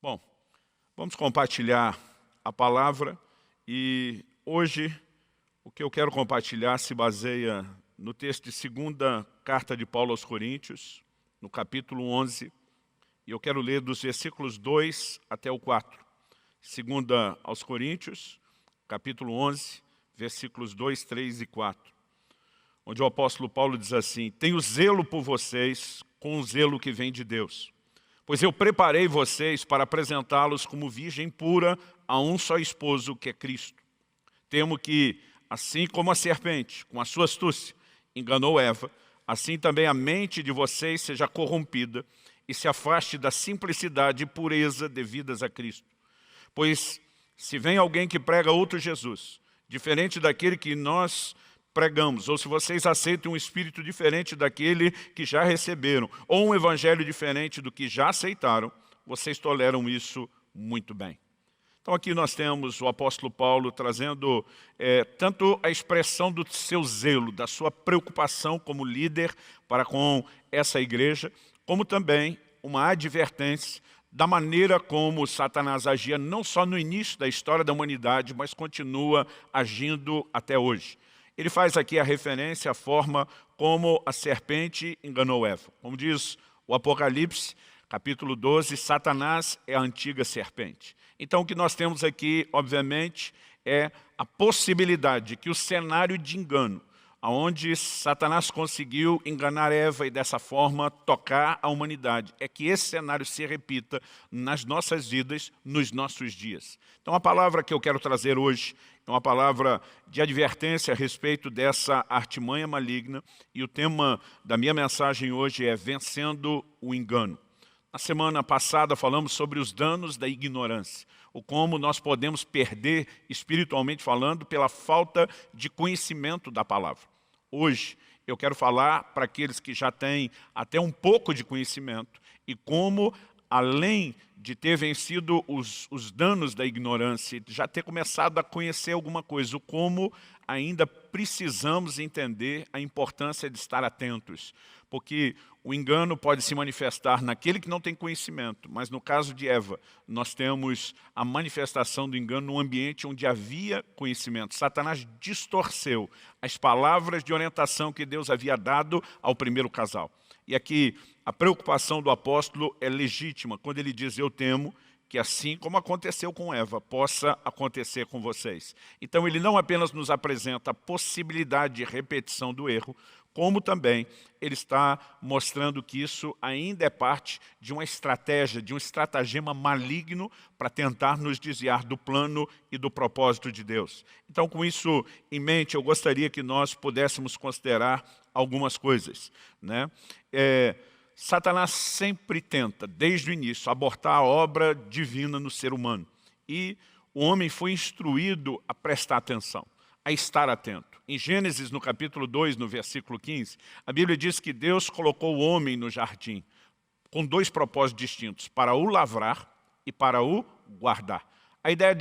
Bom, vamos compartilhar a palavra e hoje o que eu quero compartilhar se baseia no texto de segunda carta de Paulo aos Coríntios, no capítulo 11, e eu quero ler dos versículos 2 até o 4. Segunda aos Coríntios, capítulo 11, versículos 2, 3 e 4, onde o apóstolo Paulo diz assim: tenho zelo por vocês com o zelo que vem de Deus, pois eu preparei vocês para apresentá-los como virgem pura a um só esposo, que é Cristo. Temo que, assim como a serpente, com a sua astúcia, enganou Eva, assim também a mente de vocês seja corrompida e se afaste da simplicidade e pureza devidas a Cristo. Pois se vem alguém que prega outro Jesus, diferente daquele que nós pregamos, ou se vocês aceitam um espírito diferente daquele que já receberam, ou um evangelho diferente do que já aceitaram, vocês toleram isso muito bem. Então aqui nós temos o apóstolo Paulo trazendo tanto a expressão do seu zelo, da sua preocupação como líder para com essa igreja, como também uma advertência da maneira como Satanás agia não só no início da história da humanidade, mas continua agindo até hoje. Ele faz aqui a referência à forma como a serpente enganou Eva. Como diz o Apocalipse, capítulo 12, Satanás é a antiga serpente. Então o que nós temos aqui, obviamente, é a possibilidade de que o cenário de engano, onde Satanás conseguiu enganar Eva e dessa forma tocar a humanidade, é que esse cenário se repita nas nossas vidas, nos nossos dias. Então a palavra que eu quero trazer hoje é uma palavra de advertência a respeito dessa artimanha maligna, e o tema da minha mensagem hoje é vencendo o engano. Na semana passada falamos sobre os danos da ignorância, o como nós podemos perder, espiritualmente falando, pela falta de conhecimento da palavra. Hoje eu quero falar para aqueles que já têm até um pouco de conhecimento e como, além de ter vencido os danos da ignorância, já ter começado a conhecer alguma coisa, como ainda precisamos entender a importância de estar atentos. Porque o engano pode se manifestar naquele que não tem conhecimento, mas no caso de Eva, nós temos a manifestação do engano num ambiente onde havia conhecimento. Satanás distorceu as palavras de orientação que Deus havia dado ao primeiro casal. E aqui a preocupação do apóstolo é legítima, quando ele diz: eu temo que assim como aconteceu com Eva, possa acontecer com vocês. Então ele não apenas nos apresenta a possibilidade de repetição do erro, como também ele está mostrando que isso ainda é parte de uma estratégia, de um estratagema maligno para tentar nos desviar do plano e do propósito de Deus. Então, com isso em mente, eu gostaria que nós pudéssemos considerar algumas coisas, né? Satanás sempre tenta, desde o início, abortar a obra divina no ser humano. E o homem foi instruído a prestar atenção, a estar atento. Em Gênesis, no capítulo 2, no versículo 15, a Bíblia diz que Deus colocou o homem no jardim com dois propósitos distintos: para o lavrar e para o guardar. A ideia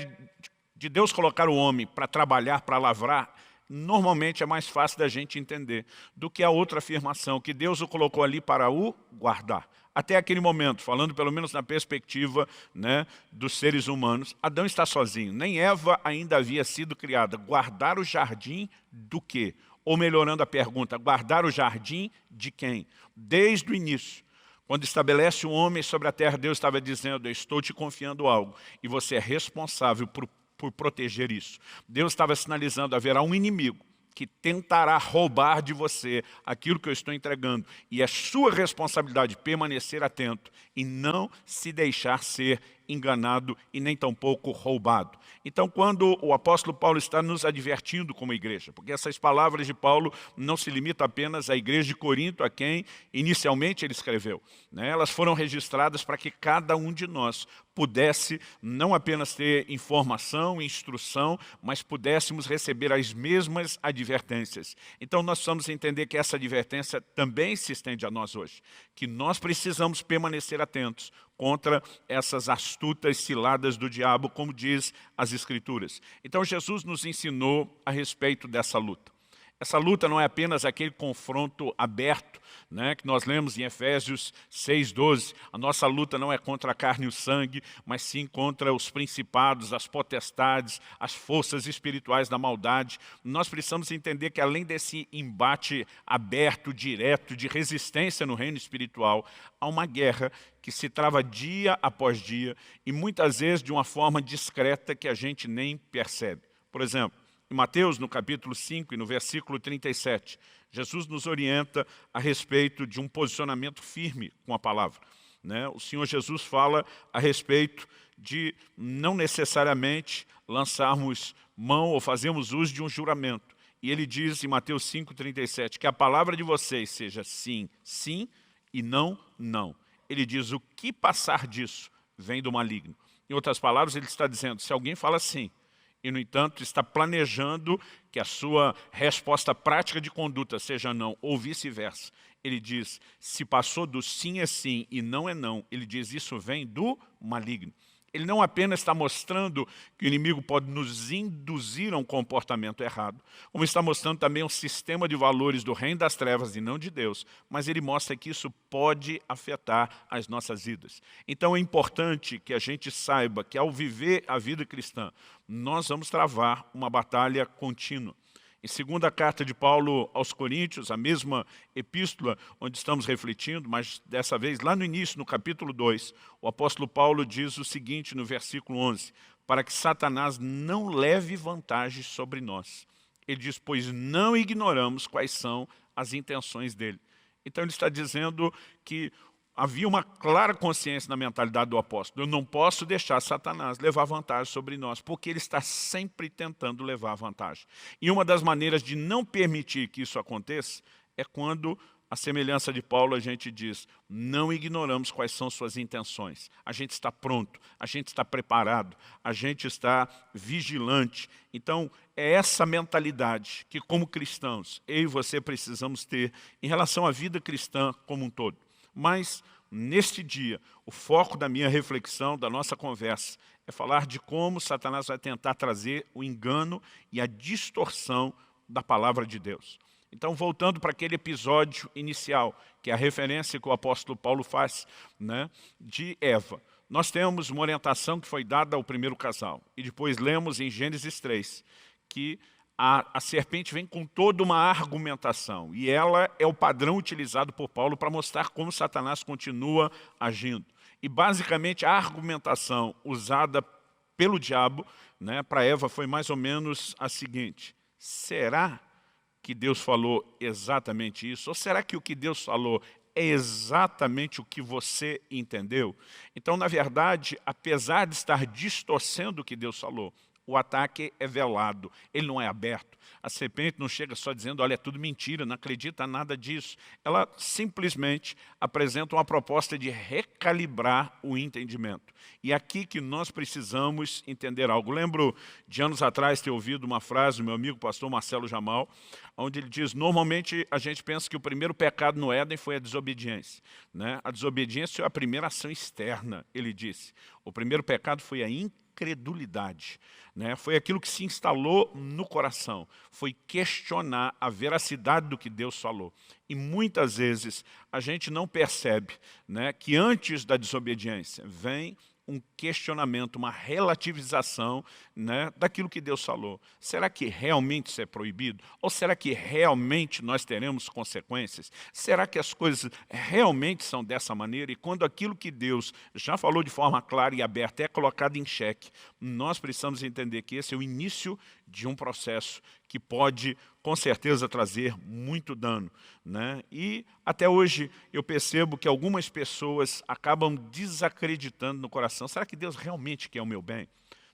de Deus colocar o homem para trabalhar, para lavrar, normalmente é mais fácil da gente entender do que a outra afirmação, que Deus o colocou ali para o guardar. Até aquele momento, falando pelo menos na perspectiva, né, dos seres humanos, Adão está sozinho, nem Eva ainda havia sido criada. Guardar o jardim do quê? Ou melhorando a pergunta, guardar o jardim de quem? Desde o início, quando estabelece o homem sobre a terra, Deus estava dizendo: eu estou te confiando algo e você é responsável por proteger isso. Deus estava sinalizando: haverá um inimigo que tentará roubar de você aquilo que eu estou entregando. E é sua responsabilidade permanecer atento e não se deixar ser enganado e nem tampouco roubado. Então, quando o apóstolo Paulo está nos advertindo como igreja, porque essas palavras de Paulo não se limitam apenas à igreja de Corinto, a quem inicialmente ele escreveu, né? Elas foram registradas para que cada um de nós pudesse não apenas ter informação e instrução, mas pudéssemos receber as mesmas advertências. Então nós precisamos entender que essa advertência também se estende a nós hoje, que nós precisamos permanecer atentos contra essas astutas ciladas do diabo, como diz as Escrituras. Então Jesus nos ensinou a respeito dessa luta. Essa luta não é apenas aquele confronto aberto, né, que nós lemos em Efésios 6,12. A nossa luta não é contra a carne e o sangue, mas sim contra os principados, as potestades, as forças espirituais da maldade. Nós precisamos entender que além desse embate aberto, direto, de resistência no reino espiritual, há uma guerra que se trava dia após dia e muitas vezes de uma forma discreta que a gente nem percebe. Por exemplo, em Mateus, no capítulo 5 e no versículo 37, Jesus nos orienta a respeito de um posicionamento firme com a palavra, né? O Senhor Jesus fala a respeito de não necessariamente lançarmos mão ou fazermos uso de um juramento. E ele diz em Mateus 5,37, que a palavra de vocês seja sim, sim e não, não. Ele diz, o que passar disso vem do maligno. Em outras palavras, ele está dizendo, se alguém fala sim, e, no entanto, está planejando que a sua resposta prática de conduta seja não, ou vice-versa. Ele diz, se passou do sim é sim e não é não, ele diz, isso vem do maligno. Ele não apenas está mostrando que o inimigo pode nos induzir a um comportamento errado, como está mostrando também um sistema de valores do reino das trevas e não de Deus, mas ele mostra que isso pode afetar as nossas vidas. Então é importante que a gente saiba que ao viver a vida cristã, nós vamos travar uma batalha contínua. Em segunda carta de Paulo aos Coríntios, a mesma epístola onde estamos refletindo, mas dessa vez lá no início, no capítulo 2, o apóstolo Paulo diz o seguinte no versículo 11, para que Satanás não leve vantagem sobre nós. Ele diz, pois não ignoramos quais são as intenções dele. Então ele está dizendo que havia uma clara consciência na mentalidade do apóstolo. Eu não posso deixar Satanás levar vantagem sobre nós, porque ele está sempre tentando levar vantagem. E uma das maneiras de não permitir que isso aconteça é quando, à semelhança de Paulo, a gente diz, não ignoramos quais são suas intenções. A gente está pronto, a gente está preparado, a gente está vigilante. Então, é essa mentalidade que, como cristãos, eu e você precisamos ter em relação à vida cristã como um todo. Mas, neste dia, o foco da minha reflexão, da nossa conversa, é falar de como Satanás vai tentar trazer o engano e a distorção da palavra de Deus. Então, voltando para aquele episódio inicial, que é a referência que o apóstolo Paulo faz, né, de Eva. Nós temos uma orientação que foi dada ao primeiro casal. E depois lemos em Gênesis 3, que a serpente vem com toda uma argumentação, e ela é o padrão utilizado por Paulo para mostrar como Satanás continua agindo. E basicamente a argumentação usada pelo diabo, né, para Eva foi mais ou menos a seguinte, será que Deus falou exatamente isso? Ou será que o que Deus falou é exatamente o que você entendeu? Então, na verdade, apesar de estar distorcendo o que Deus falou, o ataque é velado, ele não é aberto. A serpente não chega só dizendo, olha, é tudo mentira, não acredita nada disso. Ela simplesmente apresenta uma proposta de recalibrar o entendimento. E é aqui que nós precisamos entender algo. Lembro de anos atrás ter ouvido uma frase do meu amigo pastor Marcelo Jamal, onde ele diz, normalmente a gente pensa que o primeiro pecado no Éden foi a desobediência, né? A desobediência é a primeira ação externa, ele disse. O primeiro pecado foi a incredulidade, né? Foi aquilo que se instalou no coração, foi questionar a veracidade do que Deus falou. E muitas vezes a gente não percebe, né, que antes da desobediência vem um questionamento, uma relativização, né, daquilo que Deus falou. Será que realmente isso é proibido? Ou será que realmente nós teremos consequências? Será que as coisas realmente são dessa maneira? E quando aquilo que Deus já falou de forma clara e aberta é colocado em xeque, nós precisamos entender que esse é o início de um processo que pode, com certeza, trazer muito dano, né? E até hoje eu percebo que algumas pessoas acabam desacreditando no coração. Será que Deus realmente quer o meu bem?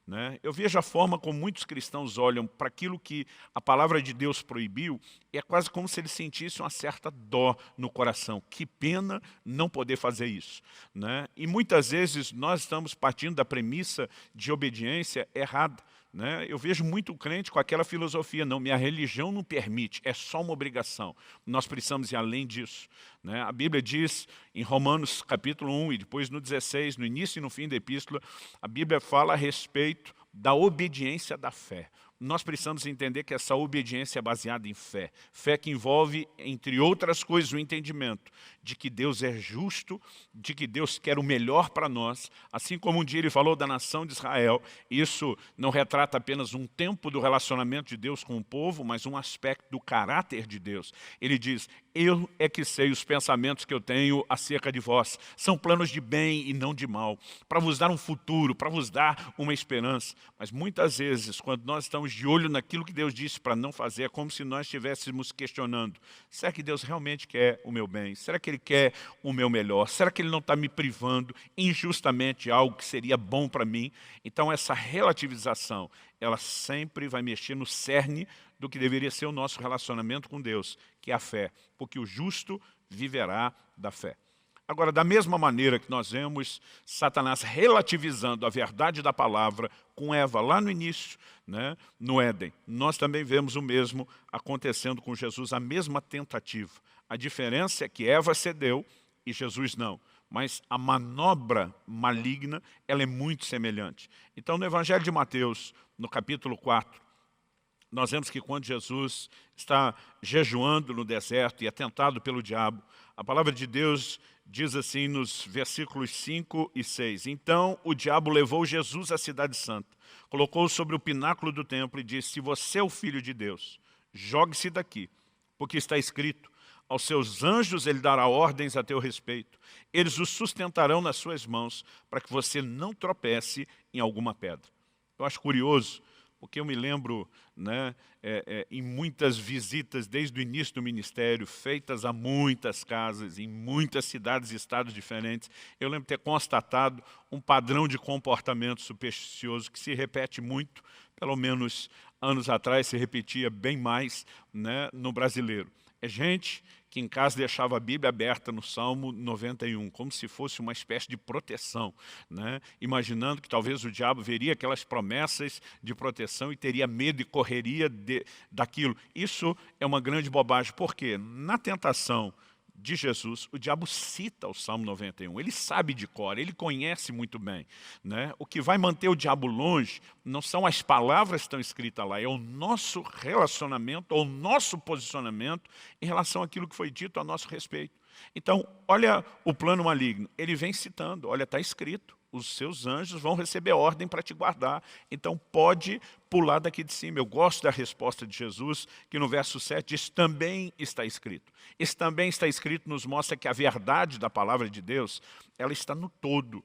Né? Eu vejo a forma como muitos cristãos olham para aquilo que a palavra de Deus proibiu, e é quase como se eles sentissem uma certa dó no coração. Que pena não poder fazer isso, né? E muitas vezes nós estamos partindo da premissa de obediência errada, né? Eu vejo muito crente com aquela filosofia, não, minha religião não permite, é só uma obrigação. Nós precisamos ir além disso, né? A Bíblia diz em Romanos capítulo 1 e depois no 16, no início e no fim da epístola, a Bíblia fala a respeito da obediência da fé. nós precisamos entender que essa obediência é baseada em fé. Fé que envolve, entre outras coisas, o entendimento de que Deus é justo, de que Deus quer o melhor para nós. Assim como um dia ele falou da nação de Israel, isso não retrata apenas um tempo do relacionamento de Deus com o povo, mas um aspecto do caráter de Deus. Ele diz, eu é que sei os pensamentos que eu tenho acerca de vós. São planos de bem e não de mal, para vos dar um futuro, para vos dar uma esperança. Mas muitas vezes, quando nós estamos de olho naquilo que Deus disse para não fazer, é como se nós estivéssemos questionando, será que Deus realmente quer o meu bem? Será que Ele quer o meu melhor? Será que Ele não está me privando injustamente de algo que seria bom para mim? Então essa relativização, ela sempre vai mexer no cerne do que deveria ser o nosso relacionamento com Deus, que é a fé, porque o justo viverá da fé. Agora, da mesma maneira que nós vemos Satanás relativizando a verdade da palavra com Eva lá no início, né, no Éden, nós também vemos o mesmo acontecendo com Jesus, a mesma tentativa. A diferença é que Eva cedeu e Jesus não. Mas a manobra maligna, ela é muito semelhante. Então, no Evangelho de Mateus, no capítulo 4, nós vemos que quando Jesus está jejuando no deserto e é tentado pelo diabo, a palavra de Deus diz assim nos versículos 5 e 6. Então o diabo levou Jesus à cidade santa, colocou-o sobre o pináculo do templo e disse, se você é o Filho de Deus, jogue-se daqui, porque está escrito, aos seus anjos ele dará ordens a teu respeito, eles o sustentarão nas suas mãos, para que você não tropece em alguma pedra. Eu acho curioso, porque eu me lembro, né, em muitas visitas desde o início do ministério, feitas a muitas casas, em muitas cidades e estados diferentes, eu lembro de ter constatado um padrão de comportamento supersticioso que se repete muito, pelo menos anos atrás se repetia bem mais, né, no brasileiro. É gente que em casa deixava a Bíblia aberta no Salmo 91, como se fosse uma espécie de proteção, né? Imaginando que talvez o diabo veria aquelas promessas de proteção e teria medo e correria daquilo. Isso é uma grande bobagem, porque na tentação de Jesus, o diabo cita o Salmo 91, ele sabe de cor, ele conhece muito bem, né? O que vai manter o diabo longe não são as palavras que estão escritas lá, é o nosso relacionamento, ou o nosso posicionamento em relação àquilo que foi dito a nosso respeito. Então, olha o plano maligno, ele vem citando, olha, está escrito, os seus anjos vão receber ordem para te guardar. Então pode pular daqui de cima. Eu gosto da resposta de Jesus, que no verso 7 diz, também está escrito. Esse também está escrito nos mostra que a verdade da palavra de Deus, ela está no todo.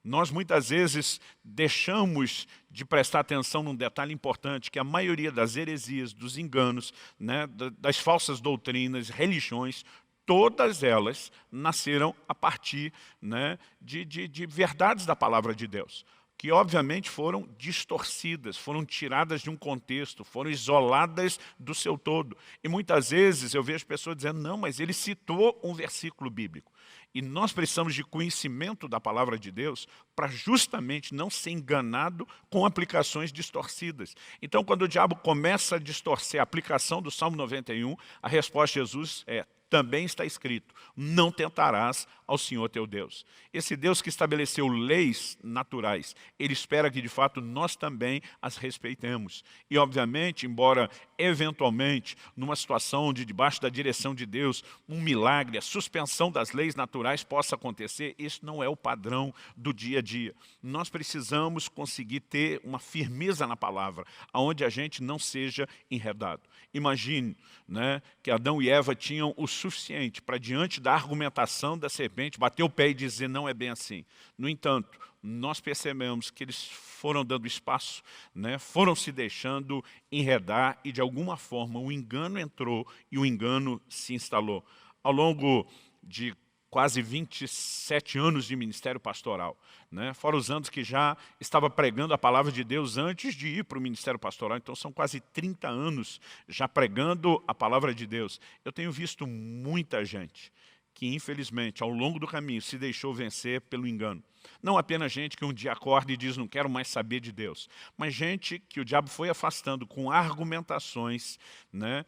Nós muitas vezes deixamos de prestar atenção num detalhe importante, que a maioria das heresias, dos enganos, né, das falsas doutrinas, religiões, todas elas nasceram a partir, né, de verdades da palavra de Deus, que obviamente foram distorcidas, foram tiradas de um contexto, foram isoladas do seu todo. E muitas vezes eu vejo pessoas dizendo, não, mas ele citou um versículo bíblico. E nós precisamos de conhecimento da palavra de Deus para justamente não ser enganado com aplicações distorcidas. Então, quando o diabo começa a distorcer a aplicação do Salmo 91, a resposta de Jesus é, também está escrito, não tentarás ao Senhor teu Deus. Esse Deus que estabeleceu leis naturais, Ele espera que de fato nós também as respeitemos. E obviamente, embora eventualmente, numa situação onde debaixo da direção de Deus, um milagre, a suspensão das leis naturais possa acontecer, isso não é o padrão do dia a dia. Nós precisamos conseguir ter uma firmeza na palavra, onde a gente não seja enredado. Imagine, né, que Adão e Eva tinham o suficiente para, diante da argumentação da serpente, bater o pé e dizer, não é bem assim. No entanto, nós percebemos que eles foram dando espaço, né, foram se deixando enredar e, de alguma forma, o engano entrou e o engano se instalou. Ao longo de quase 27 anos de ministério pastoral, né? Fora os anos que já estava pregando a palavra de Deus antes de ir para o ministério pastoral, então são quase 30 anos já pregando a palavra de Deus. Eu tenho visto muita gente que, infelizmente, ao longo do caminho, se deixou vencer pelo engano. Não apenas gente que um dia acorda e diz, não quero mais saber de Deus, mas gente que o diabo foi afastando com argumentações, né,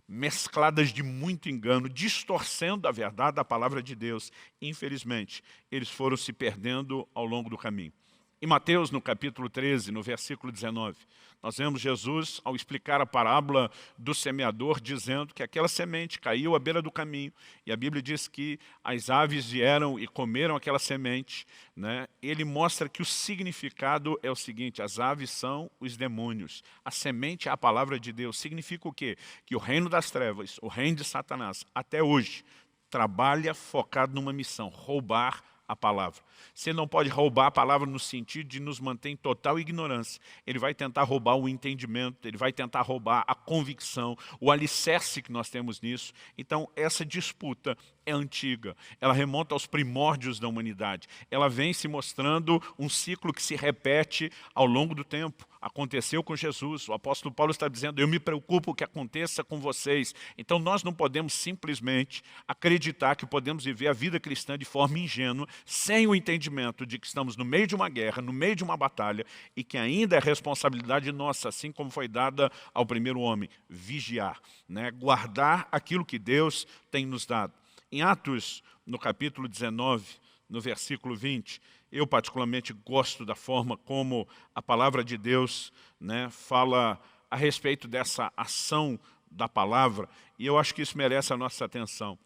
mescladas de muito engano, distorcendo a verdade da palavra de Deus. Infelizmente, eles foram se perdendo ao longo do caminho. Em Mateus, no capítulo 13, no versículo 19, nós vemos Jesus, ao explicar a parábola do semeador, dizendo que aquela semente caiu à beira do caminho, e a Bíblia diz que as aves vieram e comeram aquela semente, né? Ele mostra que o significado é o seguinte: as aves são os demônios, a semente é a palavra de Deus. Significa o quê? Que o reino das trevas, o reino de Satanás, até hoje, trabalha focado numa missão: roubar a palavra. Você não pode roubar a palavra no sentido de nos manter em total ignorância. Ele vai tentar roubar o entendimento, ele vai tentar roubar a convicção, o alicerce que nós temos nisso. Então, essa disputa é antiga, ela remonta aos primórdios da humanidade. Ela vem se mostrando um ciclo que se repete ao longo do tempo. Aconteceu com Jesus, o apóstolo Paulo está dizendo: eu me preocupo que aconteça com vocês. Então nós não podemos simplesmente acreditar que podemos viver a vida cristã de forma ingênua, sem o entendimento de que estamos no meio de uma guerra, no meio de uma batalha, e que ainda é responsabilidade nossa, assim como foi dada ao primeiro homem, vigiar, né? Guardar aquilo que Deus tem nos dado. Em Atos, no capítulo 19, no versículo 20, eu particularmente gosto da forma como a palavra de Deus, né, fala a respeito dessa ação da palavra, e eu acho que isso merece a nossa atenção.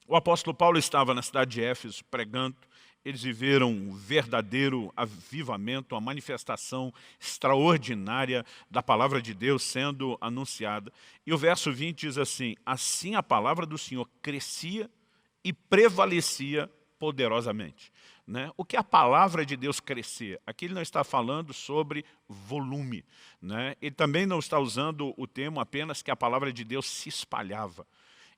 O apóstolo Paulo estava na cidade de Éfeso pregando. Eles viveram um verdadeiro avivamento, uma manifestação extraordinária da palavra de Deus sendo anunciada. E o verso 20 diz assim: assim a palavra do Senhor crescia e prevalecia poderosamente. Né? O que a palavra de Deus crescer? Aqui ele não está falando sobre volume. Né? Ele também não está usando o termo apenas que a palavra de Deus se espalhava.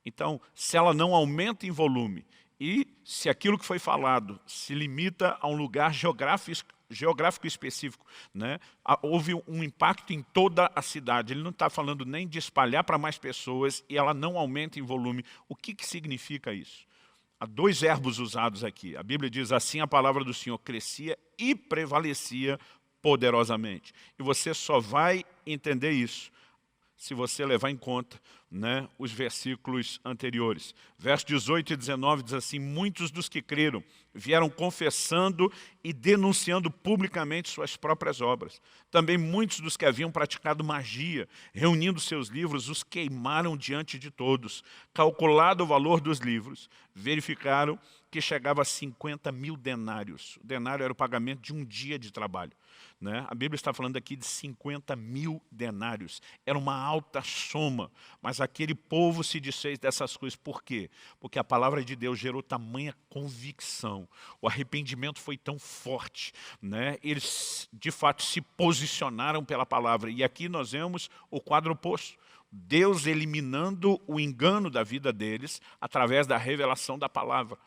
Então, se ela não aumenta em volume, e se aquilo que foi falado se limita a um lugar geográfico específico, né? Houve um impacto em toda a cidade. Ele não está falando nem de espalhar para mais pessoas e ela não aumenta em volume. O que significa isso? Há dois verbos usados aqui. A Bíblia diz: assim a palavra do Senhor crescia e prevalecia poderosamente. E você só vai entender isso se você levar em conta, né, os versículos anteriores. Versos 18 e 19 diz assim: muitos dos que creram vieram confessando e denunciando publicamente suas próprias obras. Também muitos dos que haviam praticado magia, reunindo seus livros, os queimaram diante de todos. Calculado o valor dos livros, verificaram que chegava a 50 mil denários. O denário era o pagamento de um dia de trabalho. Né? A Bíblia está falando aqui de 50 mil denários. Era uma alta soma, mas aquele povo se desfez dessas coisas. Por quê? Porque a palavra de Deus gerou tamanha convicção. O arrependimento foi tão forte. Né? Eles, de fato, se posicionaram pela palavra. E aqui nós vemos o quadro oposto. Deus eliminando o engano da vida deles através da revelação da palavra.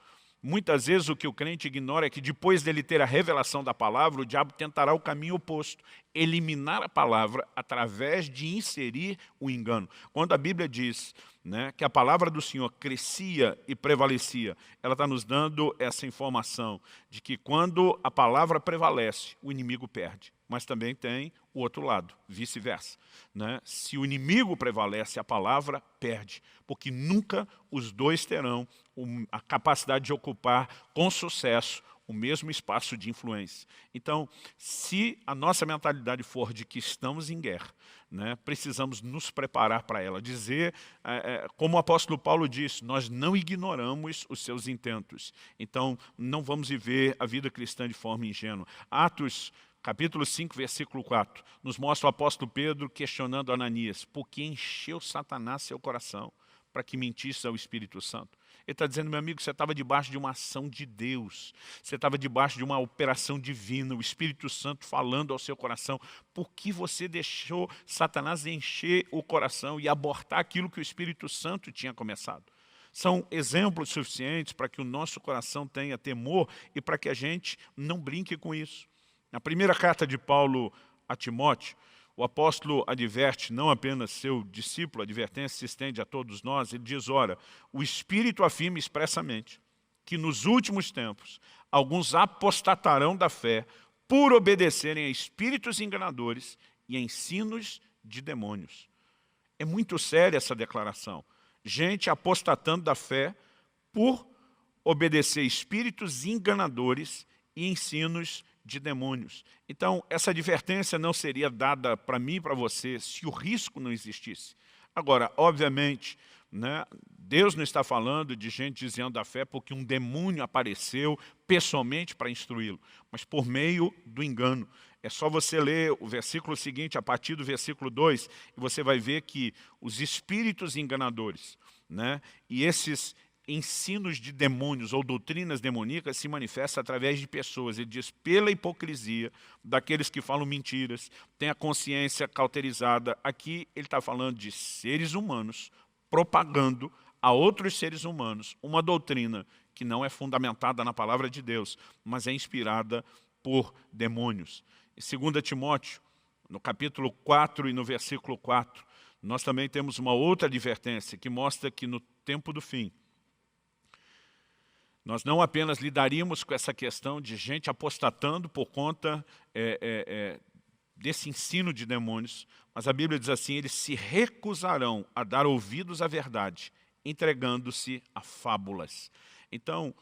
Muitas vezes o que o crente ignora é que depois dele ter a revelação da palavra, o diabo tentará o caminho oposto, eliminar a palavra através de inserir o engano. Quando a Bíblia diz, né, que a palavra do Senhor crescia e prevalecia, ela está nos dando essa informação de que quando a palavra prevalece, o inimigo perde. Mas também tem o outro lado, vice-versa. Né? Se o inimigo prevalece, a palavra perde, porque nunca os dois terão a capacidade de ocupar com sucesso o mesmo espaço de influência. Então, se a nossa mentalidade for de que estamos em guerra, né, precisamos nos preparar para ela. Dizer, como o apóstolo Paulo disse, nós não ignoramos os seus intentos. Então, não vamos viver a vida cristã de forma ingênua. Atos capítulo 5, versículo 4, nos mostra o apóstolo Pedro questionando Ananias: por que encheu Satanás seu coração para que mentisse ao Espírito Santo? Ele está dizendo: meu amigo, você estava debaixo de uma ação de Deus, você estava debaixo de uma operação divina, o Espírito Santo falando ao seu coração. Por que você deixou Satanás encher o coração e abortar aquilo que o Espírito Santo tinha começado? São exemplos suficientes para que o nosso coração tenha temor e para que a gente não brinque com isso. Na primeira carta de Paulo a Timóteo, o apóstolo adverte não apenas seu discípulo, a advertência se estende a todos nós. Ele diz: ora, o Espírito afirma expressamente que nos últimos tempos alguns apostatarão da fé por obedecerem a espíritos enganadores e a ensinos de demônios. É muito séria essa declaração. Gente apostatando da fé por obedecer espíritos enganadores e ensinos de demônios. Então, essa advertência não seria dada para mim e para você se o risco não existisse. Agora, obviamente, né, Deus não está falando de gente desviando da fé porque um demônio apareceu pessoalmente para instruí-lo, mas por meio do engano. É só você ler o versículo seguinte, a partir do versículo 2, e você vai ver que os espíritos enganadores, né, e esses ensinos de demônios ou doutrinas demoníacas se manifestam através de pessoas. Ele diz, pela hipocrisia daqueles que falam mentiras, têm a consciência cauterizada. Aqui ele está falando de seres humanos propagando a outros seres humanos uma doutrina que não é fundamentada na palavra de Deus, mas é inspirada por demônios. Em 2 Timóteo, no capítulo 4 e no versículo 4, nós também temos uma outra advertência que mostra que no tempo do fim, nós não apenas lidaríamos com essa questão de gente apostatando por conta desse ensino de demônios, mas a Bíblia diz assim, eles se recusarão a dar ouvidos à verdade, entregando-se a fábulas. Então,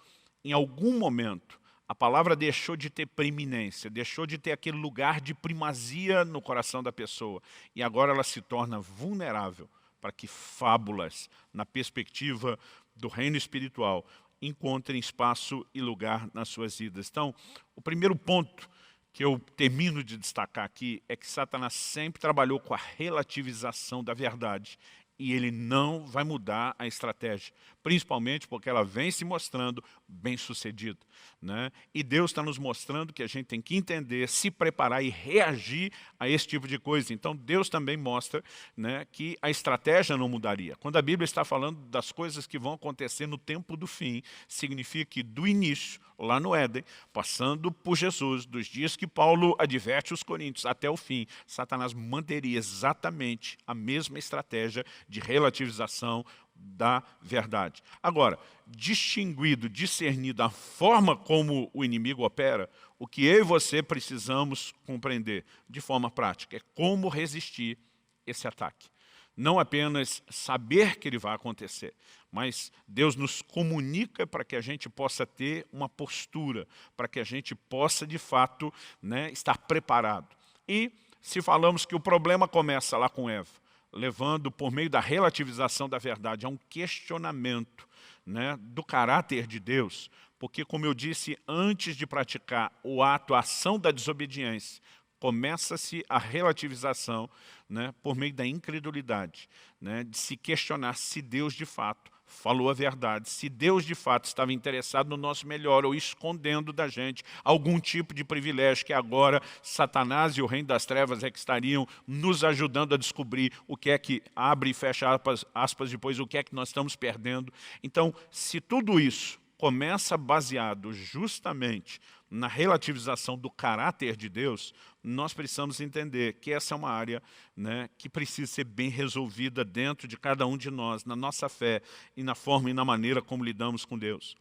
em algum momento, a palavra deixou de ter preeminência, deixou de ter aquele lugar de primazia no coração da pessoa, e agora ela se torna vulnerável para que fábulas, na perspectiva do reino espiritual, encontrem espaço e lugar nas suas vidas. Então, o primeiro ponto que eu termino de destacar aqui é que Satanás sempre trabalhou com a relativização da verdade e ele não vai mudar a estratégia, principalmente porque ela vem se mostrando bem-sucedida, né? E Deus está nos mostrando que a gente tem que entender, se preparar e reagir a esse tipo de coisa. Então Deus também mostra, né, que a estratégia não mudaria. Quando a Bíblia está falando das coisas que vão acontecer no tempo do fim, significa que do início, lá no Éden, passando por Jesus, dos dias que Paulo adverte os coríntios até o fim, Satanás manteria exatamente a mesma estratégia de relativização da verdade. Agora, distinguido, discernido a forma como o inimigo opera, o que eu e você precisamos compreender de forma prática é como resistir esse ataque. Não apenas saber que ele vai acontecer, mas Deus nos comunica para que a gente possa ter uma postura, para que a gente possa, de fato, né, estar preparado. E se falamos que o problema começa lá com Eva, levando, por meio da relativização da verdade, a um questionamento, né, do caráter de Deus, porque, como eu disse, antes de praticar o ato, a ação da desobediência, começa-se a relativização, né, por meio da incredulidade, né, de se questionar se Deus de fato falou a verdade, se Deus de fato estava interessado no nosso melhor ou escondendo da gente algum tipo de privilégio que agora Satanás e o reino das trevas é que estariam nos ajudando a descobrir o que é que abre e fecha aspas depois, o que é que nós estamos perdendo. Então, se tudo isso começa baseado justamente na relativização do caráter de Deus, nós precisamos entender que essa é uma área, né, que precisa ser bem resolvida dentro de cada um de nós, na nossa fé e na forma e na maneira como lidamos com Deus.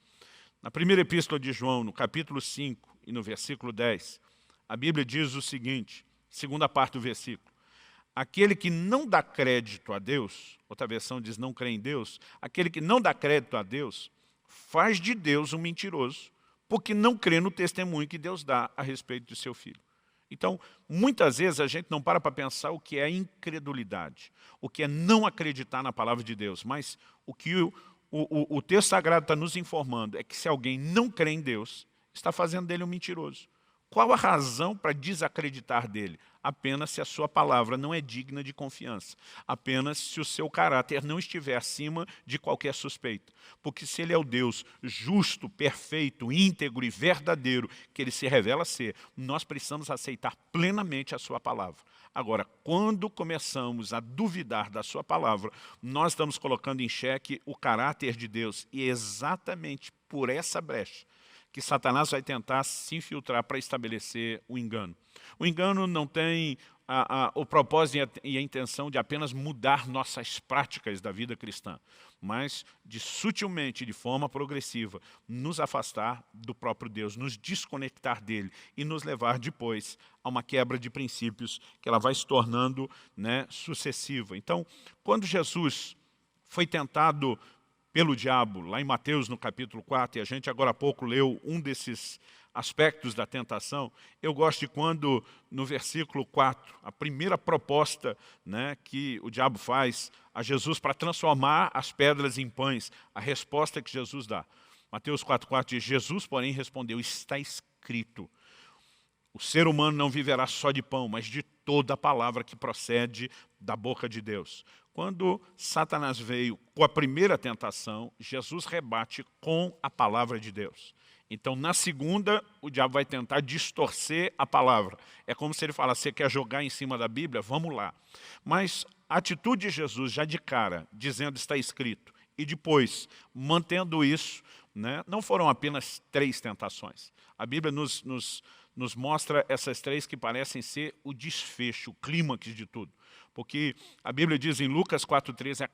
Na primeira epístola de João, no capítulo 5 e no versículo 10, a Bíblia diz o seguinte, segunda parte do versículo, aquele que não dá crédito a Deus, outra versão diz não crê em Deus, aquele que não dá crédito a Deus, faz de Deus um mentiroso, porque não crê no testemunho que Deus dá a respeito de seu filho. Então, muitas vezes a gente não para pensar o que é incredulidade, o que é não acreditar na palavra de Deus, mas o que o texto sagrado está nos informando é que se alguém não crê em Deus, está fazendo dele um mentiroso. Qual a razão para desacreditar dele? Apenas se a sua palavra não é digna de confiança. Apenas se o seu caráter não estiver acima de qualquer suspeita. Porque se ele é o Deus justo, perfeito, íntegro e verdadeiro que ele se revela ser, nós precisamos aceitar plenamente a sua palavra. Agora, quando começamos a duvidar da sua palavra, nós estamos colocando em xeque o caráter de Deus. E é exatamente por essa brecha que Satanás vai tentar se infiltrar para estabelecer o engano. O engano não tem o propósito e a intenção de apenas mudar nossas práticas da vida cristã, mas de sutilmente, de forma progressiva, nos afastar do próprio Deus, nos desconectar dele e nos levar depois a uma quebra de princípios que ela vai se tornando, né, sucessiva. Então, quando Jesus foi tentado pelo diabo, lá em Mateus no capítulo 4, e a gente agora há pouco leu um desses aspectos da tentação, eu gosto de quando, no versículo 4, a primeira proposta, né, que o diabo faz a Jesus para transformar as pedras em pães, a resposta que Jesus dá. Mateus 4,4 diz, Jesus, porém, respondeu, está escrito, o ser humano não viverá só de pão, mas de toda a palavra que procede da boca de Deus. Quando Satanás veio com a primeira tentação, Jesus rebate com a palavra de Deus. Então, na segunda, o diabo vai tentar distorcer a palavra. É como se ele falasse, você quer jogar em cima da Bíblia? Vamos lá. Mas a atitude de Jesus, já de cara, dizendo está escrito, e depois, mantendo isso, né, não foram apenas 3 tentações. A Bíblia nos mostra essas 3 que parecem ser o desfecho, o clímax de tudo. Porque a Bíblia diz em Lucas 4,13,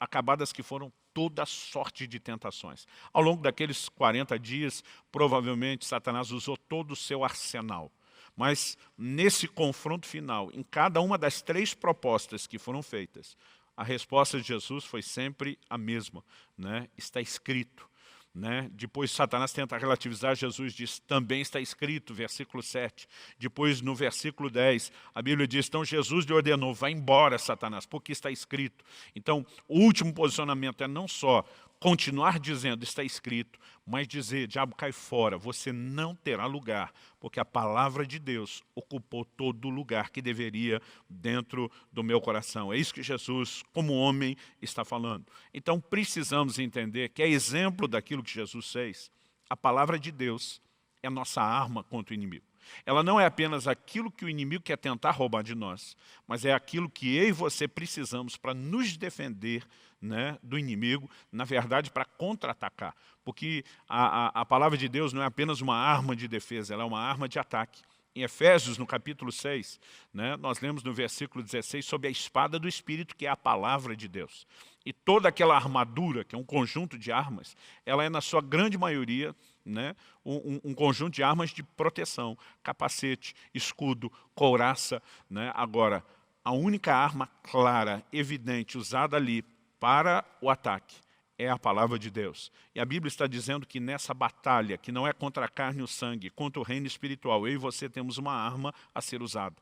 acabadas que foram toda sorte de tentações. Ao longo daqueles 40 dias, provavelmente Satanás usou todo o seu arsenal. Mas nesse confronto final, em cada uma das 3 propostas que foram feitas, a resposta de Jesus foi sempre a mesma, né? Está escrito. Né? Depois Satanás tenta relativizar, Jesus diz, também está escrito, versículo 7. Depois no versículo 10, a Bíblia diz, então Jesus lhe ordenou, vai embora Satanás, porque está escrito. Então o último posicionamento é não só continuar dizendo, está escrito, mas dizer, diabo cai fora, você não terá lugar, porque a palavra de Deus ocupou todo o lugar que deveria dentro do meu coração. É isso que Jesus, como homem, está falando. Então precisamos entender que é exemplo daquilo que Jesus fez. A palavra de Deus é a nossa arma contra o inimigo. Ela não é apenas aquilo que o inimigo quer tentar roubar de nós, mas é aquilo que eu e você precisamos para nos defender, né, do inimigo, na verdade, para contra-atacar. Porque a palavra de Deus não é apenas uma arma de defesa, ela é uma arma de ataque. Em Efésios, no capítulo 6, né, nós lemos no versículo 16 sobre a espada do Espírito, que é a palavra de Deus. E toda aquela armadura, que é um conjunto de armas, ela é, na sua grande maioria, né, um conjunto de armas de proteção, capacete, escudo, couraça. Né? Agora, a única arma clara, evidente, usada ali para o ataque, é a palavra de Deus. E a Bíblia está dizendo que nessa batalha, que não é contra a carne e o sangue, contra o reino espiritual, eu e você temos uma arma a ser usada.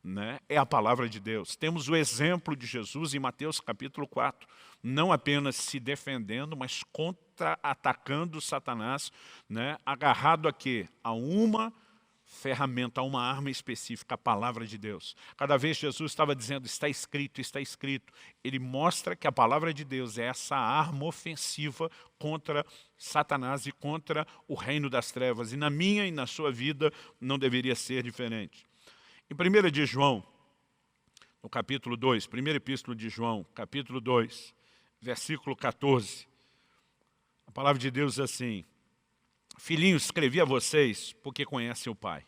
Né? É a palavra de Deus. Temos o exemplo de Jesus em Mateus capítulo 4, não apenas se defendendo, mas contra-atacando Satanás, né? Agarrado a quê? A uma ferramenta, a uma arma específica, a palavra de Deus. Cada vez Jesus estava dizendo, está escrito, ele mostra que a palavra de Deus é essa arma ofensiva contra Satanás e contra o reino das trevas. E na minha e na sua vida não deveria ser diferente. Em 1 de João, no capítulo 2, primeira epístola de João, capítulo 2, versículo 14, a palavra de Deus diz assim, filhinhos, escrevi a vocês porque conhecem o Pai.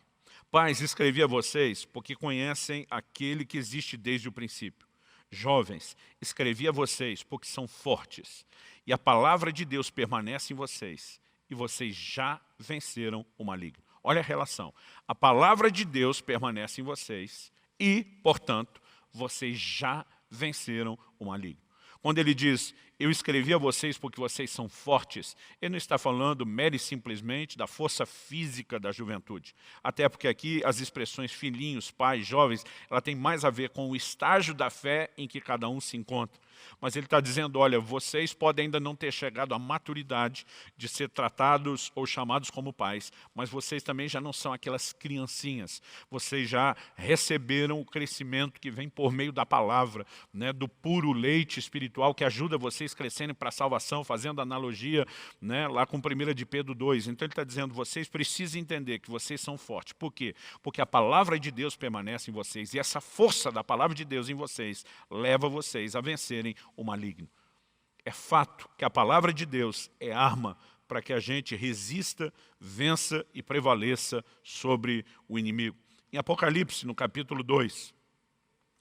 Pais, escrevi a vocês porque conhecem aquele que existe desde o princípio. Jovens, escrevi a vocês porque são fortes. E a palavra de Deus permanece em vocês. E vocês já venceram o maligno. Olha a relação. A palavra de Deus permanece em vocês. E, portanto, vocês já venceram o maligno. Quando ele diz, eu escrevi a vocês porque vocês são fortes, ele não está falando mero e simplesmente da força física da juventude. Até porque aqui as expressões filhinhos, pais, jovens, ela tem mais a ver com o estágio da fé em que cada um se encontra. Mas ele está dizendo, olha, vocês podem ainda não ter chegado à maturidade de ser tratados ou chamados como pais, mas vocês também já não são aquelas criancinhas. Vocês já receberam o crescimento que vem por meio da palavra, né, do puro leite espiritual que ajuda vocês a crescerem para a salvação, fazendo analogia, né, lá com 1 de Pedro 2. Então ele está dizendo, vocês precisam entender que vocês são fortes. Por quê? Porque a palavra de Deus permanece em vocês e essa força da palavra de Deus em vocês leva vocês a vencerem o maligno. É fato que a palavra de Deus é arma para que a gente resista, vença e prevaleça sobre o inimigo. Em Apocalipse, no capítulo 2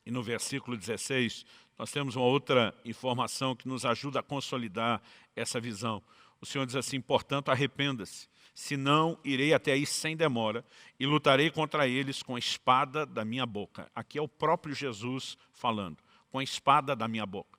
e no versículo 16, nós temos uma outra informação que nos ajuda a consolidar essa visão. O Senhor diz assim, portanto, arrependa-se, senão irei até aí sem demora e lutarei contra eles com a espada da minha boca. Aqui é o próprio Jesus falando, com a espada da minha boca.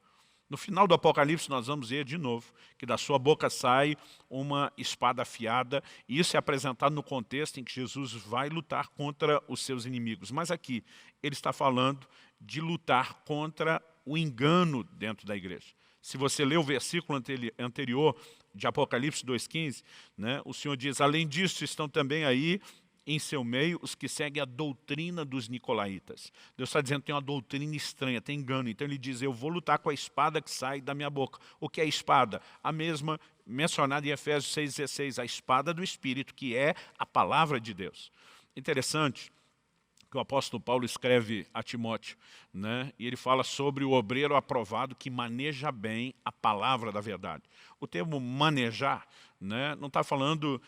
No final do Apocalipse nós vamos ver de novo que da sua boca sai uma espada afiada, e isso é apresentado no contexto em que Jesus vai lutar contra os seus inimigos. Mas aqui ele está falando de lutar contra o engano dentro da igreja. Se você ler o versículo anterior de Apocalipse 2,15, né, o Senhor diz, além disso estão também aí em seu meio os que seguem a doutrina dos nicolaítas. Deus está dizendo que tem uma doutrina estranha, tem engano. Então ele diz, eu vou lutar com a espada que sai da minha boca. O que é espada? A mesma mencionada em Efésios 6,16, a espada do Espírito, que é a palavra de Deus. Interessante que o apóstolo Paulo escreve a Timóteo, né? E ele fala sobre o obreiro aprovado que maneja bem a palavra da verdade. O termo manejar, né, não está falando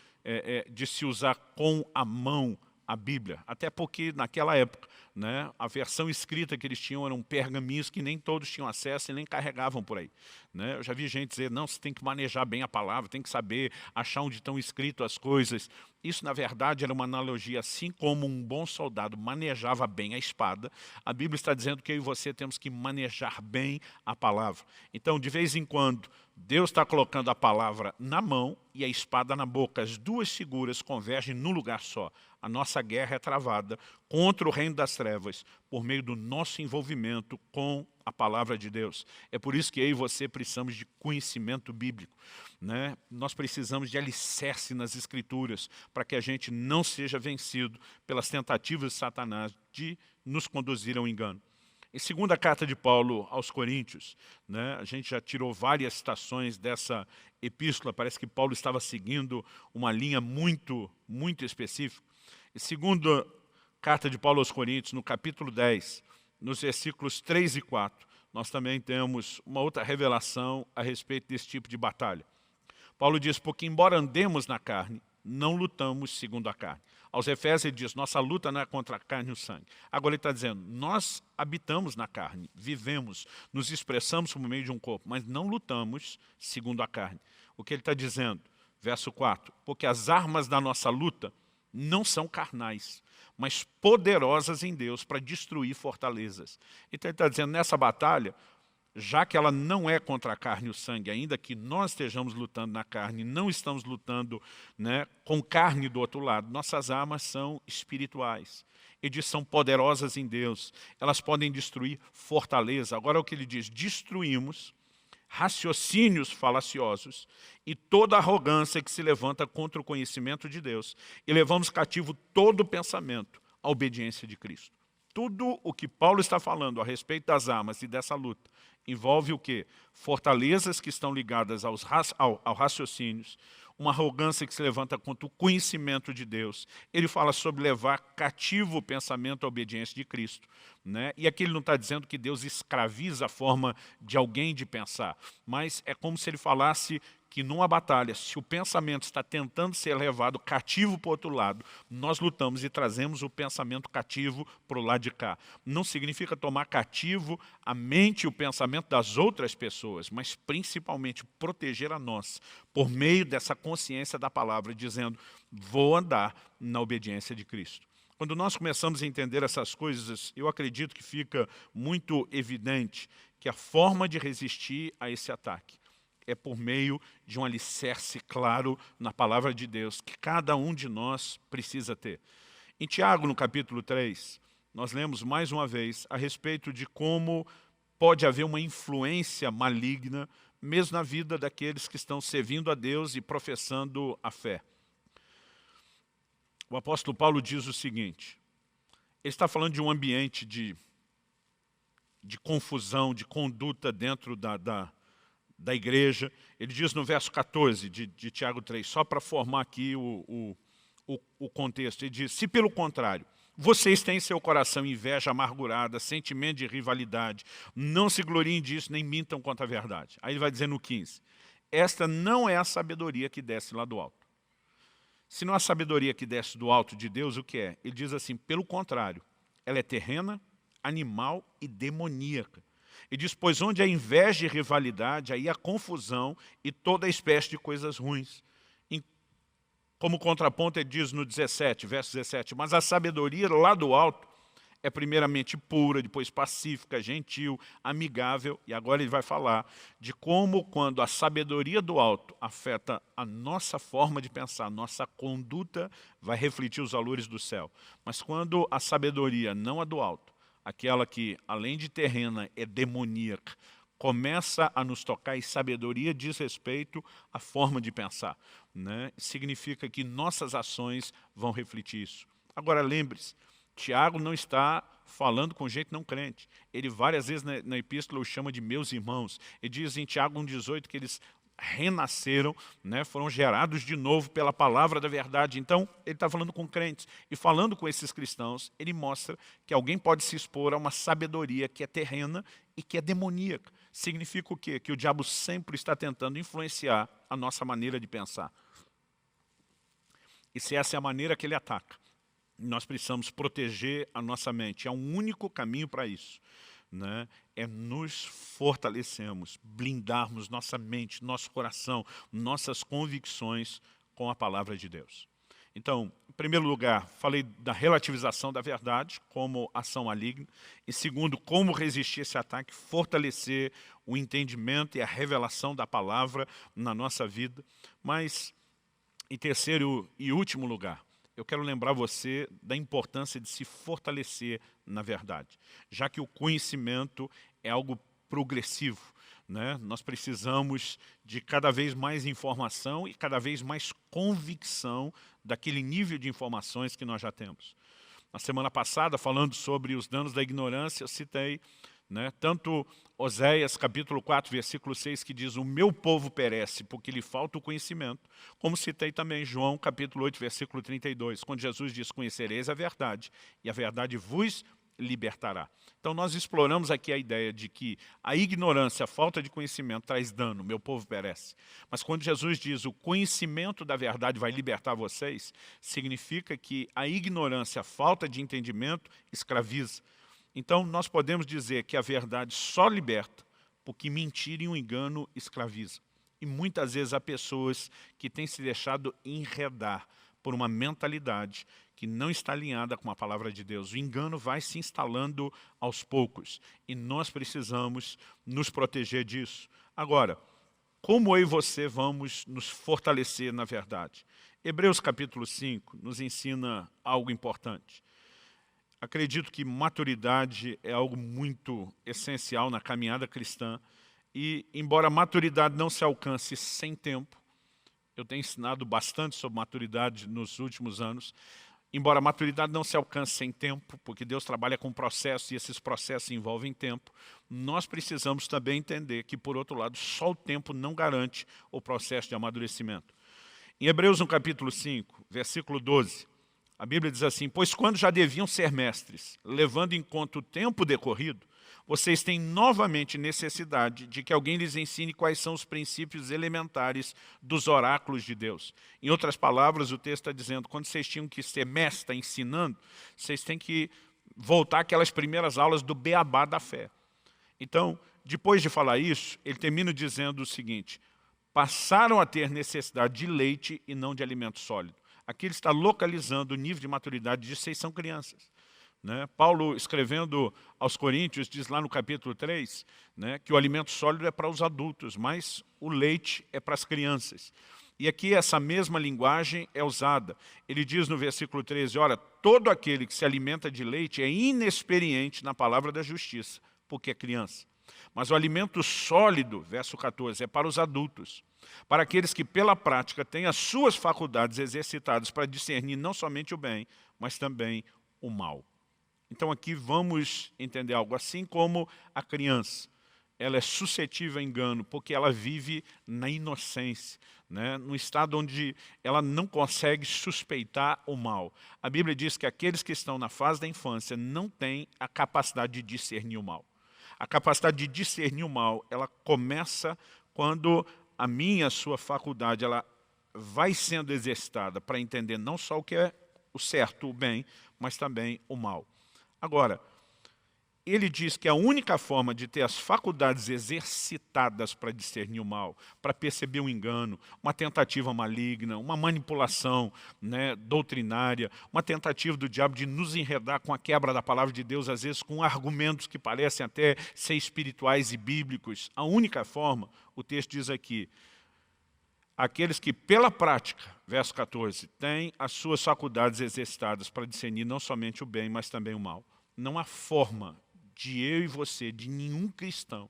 de se usar com a mão a Bíblia, até porque naquela época, né, a versão escrita que eles tinham eram pergaminhos que nem todos tinham acesso e nem carregavam por aí. Né? Eu já vi gente dizer, não, você tem que manejar bem a palavra, tem que saber achar onde estão escritas as coisas. Isso, na verdade, era uma analogia, assim como um bom soldado manejava bem a espada, a Bíblia está dizendo que eu e você temos que manejar bem a palavra. Então, de vez em quando, Deus está colocando a palavra na mão e a espada na boca. As duas figuras convergem num lugar só. A nossa guerra é travada contra o reino das trevas por meio do nosso envolvimento com a palavra de Deus. É por isso que eu e você precisamos de conhecimento bíblico. Né? Nós precisamos de alicerce nas Escrituras para que a gente não seja vencido pelas tentativas de Satanás de nos conduzir ao engano. Em segunda carta de Paulo aos Coríntios, né, a gente já tirou várias citações dessa epístola, parece que Paulo estava seguindo uma linha muito específica. Em segunda carta de Paulo aos Coríntios, no capítulo 10, nos versículos 3 e 4, nós também temos uma outra revelação a respeito desse tipo de batalha. Paulo diz, porque embora andemos na carne, não lutamos segundo a carne. Aos Efésios ele diz, nossa luta não é contra a carne e o sangue. Agora ele está dizendo, nós habitamos na carne, vivemos, nos expressamos por meio de um corpo, mas não lutamos segundo a carne. O que ele está dizendo? Verso 4, porque as armas da nossa luta não são carnais, mas poderosas em Deus para destruir fortalezas. Então ele está dizendo, nessa batalha, já que ela não é contra a carne e o sangue, ainda que nós estejamos lutando na carne, não estamos lutando, né, com carne do outro lado, nossas armas são espirituais. Ele diz, são poderosas em Deus, elas podem destruir fortaleza. Agora é o que ele diz, destruímos raciocínios falaciosos e toda arrogância que se levanta contra o conhecimento de Deus e levamos cativo todo pensamento à obediência de Cristo. Tudo o que Paulo está falando a respeito das armas e dessa luta envolve o quê? Fortalezas que estão ligadas aos raciocínios, uma arrogância que se levanta contra o conhecimento de Deus. Ele fala sobre levar cativo o pensamento à obediência de Cristo. Né? E aqui ele não está dizendo que Deus escraviza a forma de alguém de pensar, mas é como se ele falasse que numa batalha, se o pensamento está tentando ser levado cativo para o outro lado, nós lutamos e trazemos o pensamento cativo para o lado de cá. Não significa tomar cativo a mente e o pensamento das outras pessoas, mas principalmente proteger a nós, por meio dessa consciência da palavra, dizendo, vou andar na obediência de Cristo. Quando nós começamos a entender essas coisas, eu acredito que fica muito evidente que a forma de resistir a esse ataque é por meio de um alicerce claro na palavra de Deus, que cada um de nós precisa ter. Em Tiago, no capítulo 3, nós lemos mais uma vez a respeito de como pode haver uma influência maligna, mesmo na vida daqueles que estão servindo a Deus e professando a fé. O apóstolo Paulo diz o seguinte, ele está falando de um ambiente de confusão, de conduta dentro da igreja. Ele diz no verso 14 de Tiago 3, só para formar aqui o contexto, ele diz, se pelo contrário, vocês têm em seu coração inveja amargurada, sentimento de rivalidade, não se gloriem disso, nem mintam contra a verdade. Aí ele vai dizer no 15, esta não é a sabedoria que desce lá do alto. Se não é a sabedoria que desce do alto de Deus, o que é? Ele diz assim, pelo contrário, ela é terrena, animal e demoníaca. Ele diz, pois onde há inveja e rivalidade, aí há confusão e toda espécie de coisas ruins. Como contraponto, ele diz no 17, verso 17, mas a sabedoria lá do alto É primeiramente pura, depois pacífica, gentil, amigável. E agora ele vai falar de como, quando a sabedoria do alto afeta a nossa forma de pensar, nossa conduta vai refletir os valores do céu. Mas quando a sabedoria, não a do alto, aquela que, além de terrena, é demoníaca, começa a nos tocar, e sabedoria diz respeito à forma de pensar, né? Significa que nossas ações vão refletir isso. Agora lembre-se, Tiago não está falando com gente não crente. Ele várias vezes na epístola o chama de meus irmãos. Ele diz em Tiago 1,18 que eles renasceram, né, foram gerados de novo pela palavra da verdade. Então, ele está falando com crentes. E falando com esses cristãos, ele mostra que alguém pode se expor a uma sabedoria que é terrena e que é demoníaca. Significa o quê? Que o diabo sempre está tentando influenciar a nossa maneira de pensar. E se essa é a maneira que ele ataca, nós precisamos proteger a nossa mente. Há um único caminho para isso, né? É nos fortalecermos, blindarmos nossa mente, nosso coração, nossas convicções com a palavra de Deus. Então, em primeiro lugar, falei da relativização da verdade como ação maligna. Em segundo, como resistir a esse ataque, fortalecer o entendimento e a revelação da palavra na nossa vida. Mas, em terceiro e último lugar, eu quero lembrar você da importância de se fortalecer na verdade, já que o conhecimento é algo progressivo, né? Nós precisamos de cada vez mais informação e cada vez mais convicção daquele nível de informações que nós já temos. Na semana passada, falando sobre os danos da ignorância, eu citei, né, tanto Oséias capítulo 4, versículo 6, que diz: o meu povo perece porque lhe falta o conhecimento, como citei também João capítulo 8, versículo 32, quando Jesus diz: conhecereis a verdade, e a verdade vos libertará. Então nós exploramos aqui a ideia de que a ignorância, a falta de conhecimento traz dano, meu povo perece. Mas quando Jesus diz: o conhecimento da verdade vai libertar vocês, significa que a ignorância, a falta de entendimento, escraviza. Então, nós podemos dizer que a verdade só liberta, porque mentira e um engano escraviza. E muitas vezes há pessoas que têm se deixado enredar por uma mentalidade que não está alinhada com a palavra de Deus. O engano vai se instalando aos poucos e nós precisamos nos proteger disso. Agora, como eu e você vamos nos fortalecer na verdade? Hebreus capítulo 5 nos ensina algo importante. Acredito que maturidade é algo muito essencial na caminhada cristã e, embora a maturidade não se alcance sem tempo, eu tenho ensinado bastante sobre maturidade nos últimos anos, embora a maturidade não se alcance sem tempo, porque Deus trabalha com processos e esses processos envolvem tempo, nós precisamos também entender que, por outro lado, só o tempo não garante o processo de amadurecimento. Em Hebreus, no capítulo 5, versículo 12, a Bíblia diz assim: pois quando já deviam ser mestres, levando em conta o tempo decorrido, vocês têm novamente necessidade de que alguém lhes ensine quais são os princípios elementares dos oráculos de Deus. Em outras palavras, o texto está dizendo, quando vocês tinham que ser mestre ensinando, vocês têm que voltar àquelas primeiras aulas do beabá da fé. Então, depois de falar isso, ele termina dizendo o seguinte: passaram a ter necessidade de leite e não de alimento sólido. Aqui ele está localizando o nível de maturidade de vocês são crianças, né? Paulo, escrevendo aos Coríntios, diz lá no capítulo 3, né, que o alimento sólido é para os adultos, mas o leite é para as crianças. E aqui essa mesma linguagem é usada. Ele diz no versículo 13, ora, todo aquele que se alimenta de leite é inexperiente na palavra da justiça, porque é criança. Mas o alimento sólido, verso 14, é para os adultos, para aqueles que pela prática têm as suas faculdades exercitadas para discernir não somente o bem, mas também o mal. Então aqui vamos entender algo assim como a criança. Ela é suscetível a engano porque ela vive na inocência, né? No estado onde ela não consegue suspeitar o mal. A Bíblia diz que aqueles que estão na fase da infância não têm a capacidade de discernir o mal. A capacidade de discernir o mal, ela começa quando a minha, a sua faculdade, ela vai sendo exercitada para entender não só o que é o certo, o bem, mas também o mal. Agora, ele diz que a única forma de ter as faculdades exercitadas para discernir o mal, para perceber um engano, uma tentativa maligna, uma manipulação, né, doutrinária, uma tentativa do diabo de nos enredar com a quebra da palavra de Deus, às vezes com argumentos que parecem até ser espirituais e bíblicos. A única forma, o texto diz aqui, aqueles que pela prática, verso 14, têm as suas faculdades exercitadas para discernir não somente o bem, mas também o mal. Não há forma de eu e você, de nenhum cristão,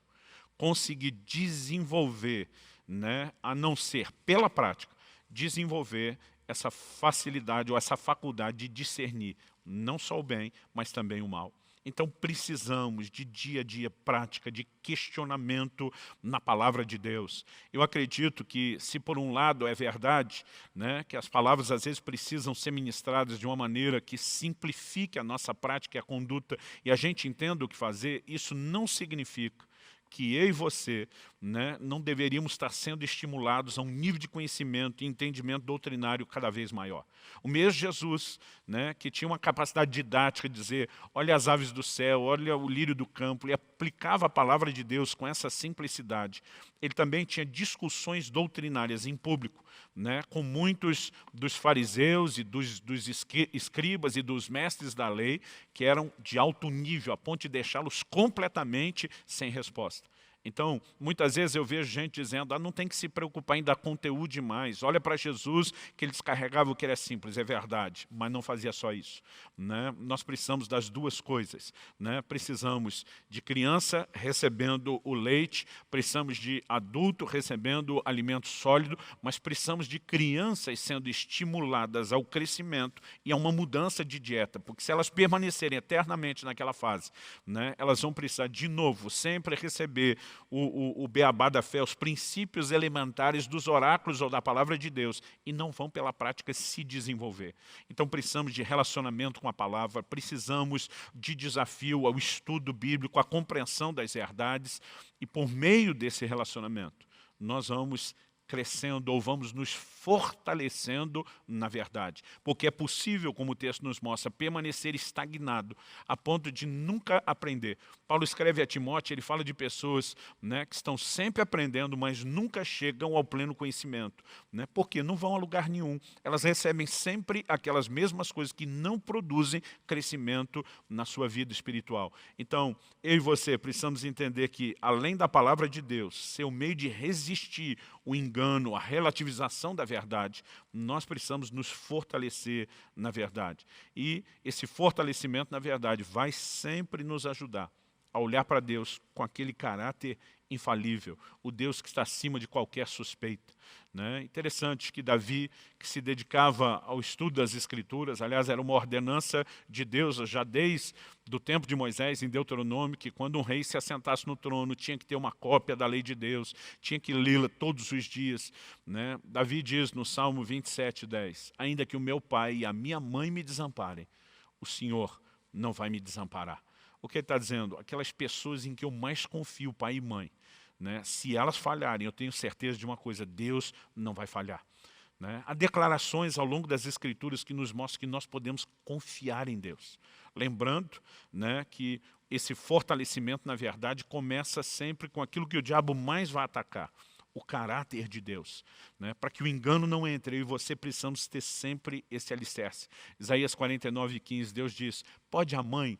conseguir desenvolver, né, a não ser pela prática, desenvolver essa facilidade ou essa faculdade de discernir não só o bem, mas também o mal. Então precisamos de dia a dia prática, de questionamento na palavra de Deus. Eu acredito que se por um lado é verdade, né, que as palavras às vezes precisam ser ministradas de uma maneira que simplifique a nossa prática e a conduta e a gente entenda o que fazer, isso não significa que eu e você, né, não deveríamos estar sendo estimulados a um nível de conhecimento e entendimento doutrinário cada vez maior. O mesmo Jesus, né, que tinha uma capacidade didática de dizer, olha as aves do céu, olha o lírio do campo, ele aplicava a palavra de Deus com essa simplicidade. Ele também tinha discussões doutrinárias em público, né, com muitos dos fariseus e dos escribas e dos mestres da lei, que eram de alto nível, a ponto de deixá-los completamente sem resposta. Então, muitas vezes eu vejo gente dizendo, não tem que se preocupar em dar conteúdo demais. Olha para Jesus, que ele descarregava o que era simples, é verdade, mas não fazia só isso, né? Nós precisamos das duas coisas, né? Precisamos de criança recebendo o leite, precisamos de adulto recebendo alimento sólido, mas precisamos de crianças sendo estimuladas ao crescimento e a uma mudança de dieta, porque se elas permanecerem eternamente naquela fase, né, elas vão precisar de novo sempre receber o beabá da fé, os princípios elementares dos oráculos ou da palavra de Deus, e não vão pela prática se desenvolver. Então precisamos de relacionamento com a palavra, precisamos de desafio ao estudo bíblico, à compreensão das verdades, e por meio desse relacionamento, nós vamos crescendo ou vamos nos fortalecendo na verdade. Porque é possível, como o texto nos mostra, permanecer estagnado a ponto de nunca aprender. Paulo escreve a Timóteo, ele fala de pessoas, né, que estão sempre aprendendo, mas nunca chegam ao pleno conhecimento. Né? Porque não vão a lugar nenhum. Elas recebem sempre aquelas mesmas coisas que não produzem crescimento na sua vida espiritual. Então, eu e você precisamos entender que, além da palavra de Deus ser o meio de resistir o engano, a relativização da verdade, nós precisamos nos fortalecer na verdade. E esse fortalecimento na verdade vai sempre nos ajudar a olhar para Deus com aquele caráter infalível, o Deus que está acima de qualquer suspeita. Né? Interessante que Davi, que se dedicava ao estudo das Escrituras, aliás, era uma ordenança de Deus, já desde o tempo de Moisés, em Deuteronômio, que quando um rei se assentasse no trono, tinha que ter uma cópia da lei de Deus, tinha que lê-la todos os dias. Né? Davi diz no Salmo 27:10, ainda que o meu pai e a minha mãe me desamparem, o Senhor não vai me desamparar. O que ele está dizendo? Aquelas pessoas em que eu mais confio, pai e mãe, né? Se elas falharem, eu tenho certeza de uma coisa, Deus não vai falhar. Né? Há declarações ao longo das Escrituras que nos mostram que nós podemos confiar em Deus. Lembrando, né, que esse fortalecimento, na verdade, começa sempre com aquilo que o diabo mais vai atacar, o caráter de Deus. Né? Para que o engano não entre, eu e você precisamos ter sempre esse alicerce. Isaías 49:15, Deus diz, pode a mãe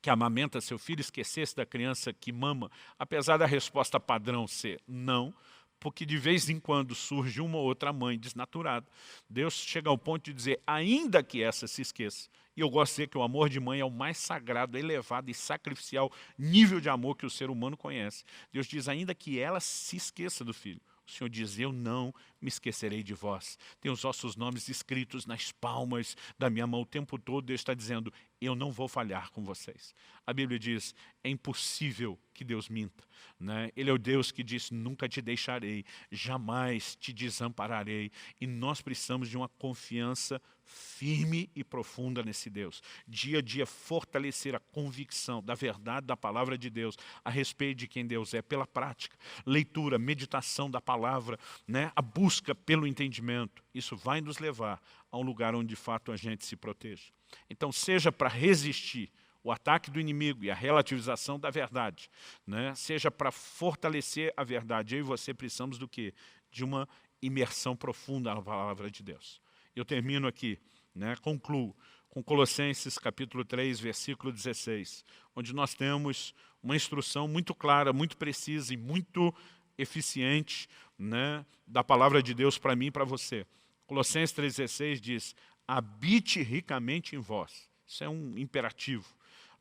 que amamenta seu filho esquecesse da criança que mama, apesar da resposta padrão ser não, porque de vez em quando surge uma ou outra mãe desnaturada. Deus chega ao ponto de dizer, ainda que essa se esqueça. E eu gosto de dizer que o amor de mãe é o mais sagrado, elevado e sacrificial nível de amor que o ser humano conhece. Deus diz, ainda que ela se esqueça do filho. O Senhor diz, eu não me esquecerei de vós. Tem os vossos nomes escritos nas palmas da minha mão o tempo todo. Deus está dizendo, eu não vou falhar com vocês. A Bíblia diz, é impossível que Deus minta. Né? Ele é o Deus que diz, nunca te deixarei, jamais te desampararei. E nós precisamos de uma confiança firme e profunda nesse Deus. Dia a dia fortalecer a convicção da verdade da palavra de Deus a respeito de quem Deus é, pela prática, leitura, meditação da palavra, né? A busca pelo entendimento. Isso vai nos levar a um lugar onde de fato a gente se proteja. Então, seja para resistir o ataque do inimigo e a relativização da verdade, né, seja para fortalecer a verdade. Eu e você precisamos do quê? De uma imersão profunda na palavra de Deus. Eu termino aqui, né, concluo com Colossenses capítulo 3, versículo 16, onde nós temos uma instrução muito clara, muito precisa e muito eficiente, né, da palavra de Deus para mim e para você. Colossenses 3,16 diz: habite ricamente em vós. Isso é um imperativo.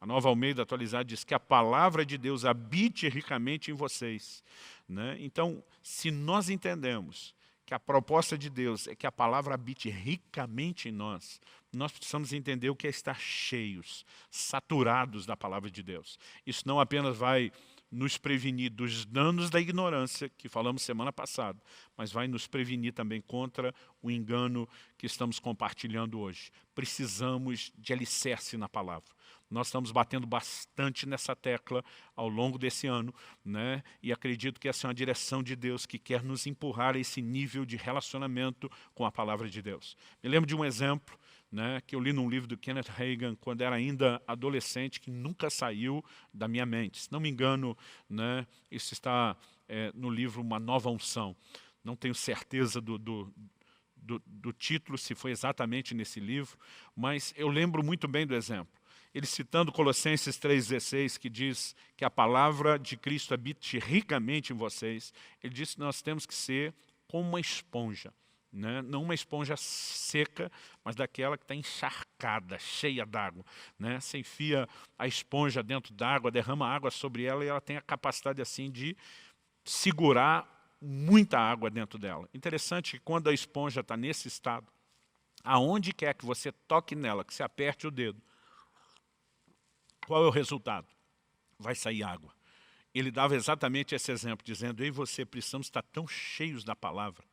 A Nova Almeida Atualizada diz que a palavra de Deus habite ricamente em vocês, né? Então, se nós entendemos que a proposta de Deus é que a palavra habite ricamente em nós, nós precisamos entender o que é estar cheios, saturados da palavra de Deus. Isso não apenas vai nos prevenir dos danos da ignorância, que falamos semana passada, mas vai nos prevenir também contra o engano que estamos compartilhando hoje. Precisamos de alicerce na palavra. Nós estamos batendo bastante nessa tecla ao longo desse ano, né? E acredito que essa é uma direção de Deus que quer nos empurrar a esse nível de relacionamento com a palavra de Deus. Me lembro de um exemplo, né, que eu li num livro do Kenneth Hagin, quando era ainda adolescente, que nunca saiu da minha mente. Se não me engano, né, isso está no livro Uma Nova Unção. Não tenho certeza do título, se foi exatamente nesse livro, mas eu lembro muito bem do exemplo. Ele citando Colossenses 3,16, que diz que a palavra de Cristo habite ricamente em vocês, ele disse que nós temos que ser como uma esponja, né? Não uma esponja seca, mas daquela que está encharcada, cheia d'água, né? Você enfia a esponja dentro d'água, derrama água sobre ela e ela tem a capacidade assim de segurar muita água dentro dela. Interessante que quando a esponja está nesse estado, aonde quer que você toque nela, que você aperte o dedo, qual é o resultado? Vai sair água. Ele dava exatamente esse exemplo, dizendo: eu e você precisamos estar tão cheios da palavra,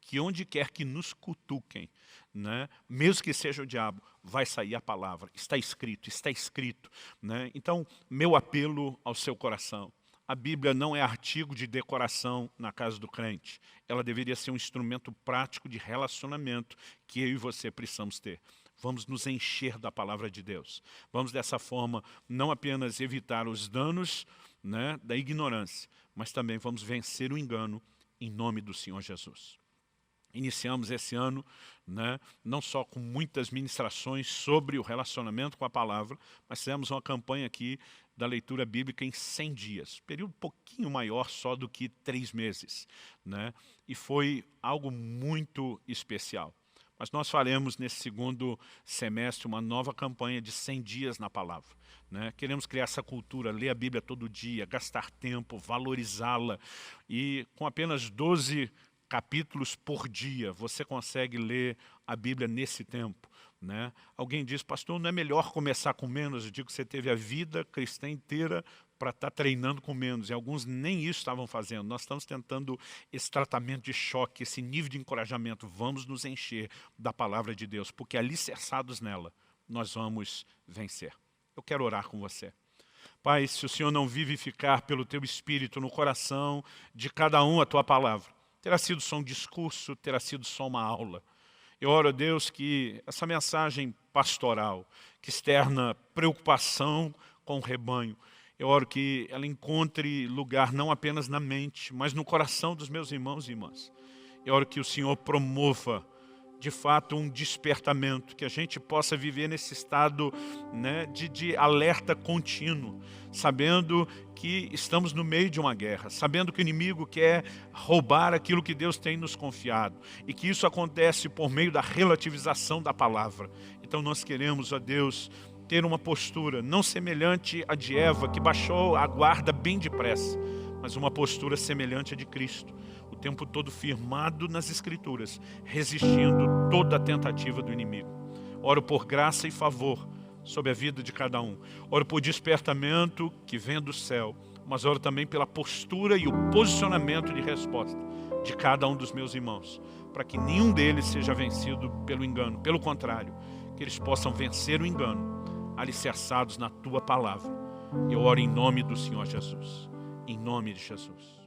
que onde quer que nos cutuquem, né, mesmo que seja o diabo, vai sair a palavra. Está escrito. Né? Então, meu apelo ao seu coração: a Bíblia não é artigo de decoração na casa do crente. Ela deveria ser um instrumento prático de relacionamento que eu e você precisamos ter. Vamos nos encher da palavra de Deus. Vamos, dessa forma, não apenas evitar os danos, né, da ignorância, mas também vamos vencer o engano em nome do Senhor Jesus. Iniciamos esse ano, né, não só com muitas ministrações sobre o relacionamento com a palavra, mas fizemos uma campanha aqui da leitura bíblica em 100 dias, período um pouquinho maior só do que 3 meses. Né, e foi algo muito especial. Mas nós faremos nesse segundo semestre uma nova campanha de 100 dias na palavra. Né? Queremos criar essa cultura, ler a Bíblia todo dia, gastar tempo, valorizá-la. E com apenas 12 capítulos por dia, você consegue ler a Bíblia nesse tempo. Né? Alguém diz: pastor, não é melhor começar com menos? Eu digo que você teve a vida cristã inteira para estar treinando com menos, e alguns nem isso estavam fazendo. Nós estamos tentando esse tratamento de choque, esse nível de encorajamento. Vamos nos encher da palavra de Deus, porque alicerçados nela, nós vamos vencer. Eu quero orar com você. Pai, se o Senhor não vivificar pelo Teu Espírito no coração de cada um a Tua palavra, terá sido só um discurso, terá sido só uma aula. Eu oro a Deus que essa mensagem pastoral, que externa preocupação com o rebanho, eu oro que ela encontre lugar não apenas na mente, mas no coração dos meus irmãos e irmãs. Eu oro que o Senhor promova, de fato, um despertamento, que a gente possa viver nesse estado, né, de alerta contínuo, sabendo que estamos no meio de uma guerra, sabendo que o inimigo quer roubar aquilo que Deus tem nos confiado, e que isso acontece por meio da relativização da palavra. Então nós queremos, ó Deus, ter uma postura não semelhante à de Eva, que baixou a guarda bem depressa, mas uma postura semelhante à de Cristo, o tempo todo firmado nas Escrituras, resistindo toda a tentativa do inimigo. Oro por graça e favor sobre a vida de cada um. Oro por despertamento que vem do céu, mas oro também pela postura e o posicionamento de resposta de cada um dos meus irmãos, para que nenhum deles seja vencido pelo engano. Pelo contrário, que eles possam vencer o engano, alicerçados na Tua palavra. Eu oro em nome do Senhor Jesus. Em nome de Jesus.